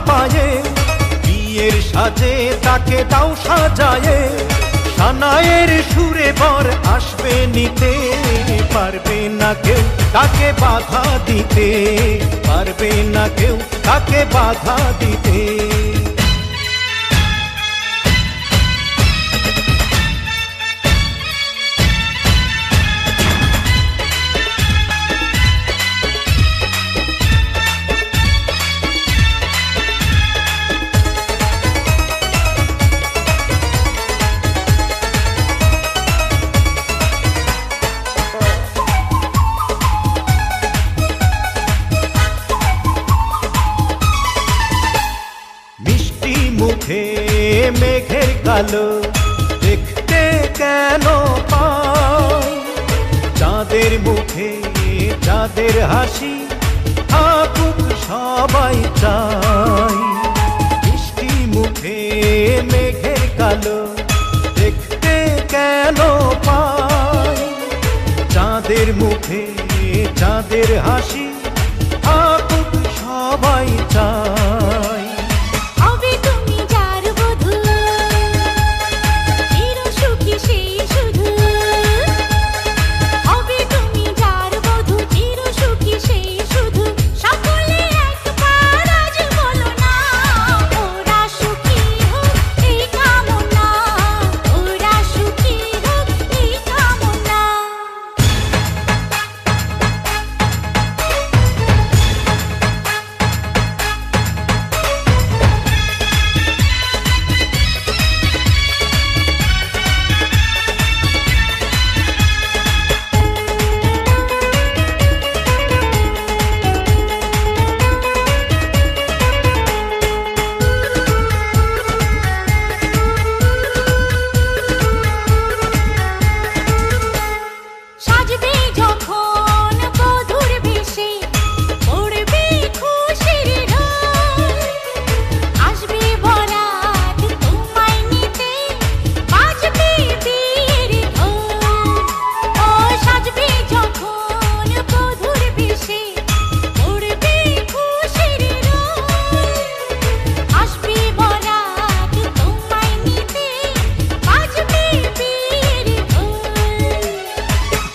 পায়ে, বিয়ের সাজে তাকে দাও সাজায়ে। সানায়ের সুরে বর আসবে নিতে, পারবে না কেউ তাকে বাধা দিতে, পারবে না কেউ তাকে বাধা দিতে। মুখে মেঘের কালো দেখতে কেন পাই, চাঁদের মুখে চাঁদের হাসি থাকুক সবাই চাই। মিষ্টি মুখে মেঘের কালো দেখতে কেন পাই, চাঁদের মুখে চাঁদের হাসি থাকুক সবাই চাই।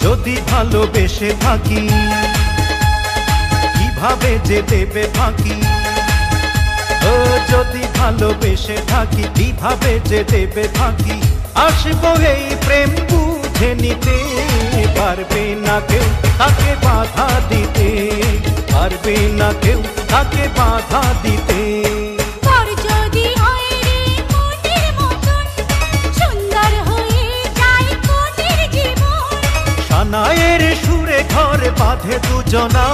যদি ভালোবেসে থাকি কিভাবে যে দেবে ফাঁকি, ও যদি ভালোবেসে থাকি কিভাবে যে দেবে ফাঁকি। আসবো এই প্রেম বুঝে নিতে, পারবে না কেউ তাকে বাধা দিতে, পারবে না কেউ তাকে বাধা দিতে। সানায়ের সুরে ঘর বাঁধে দুজনা,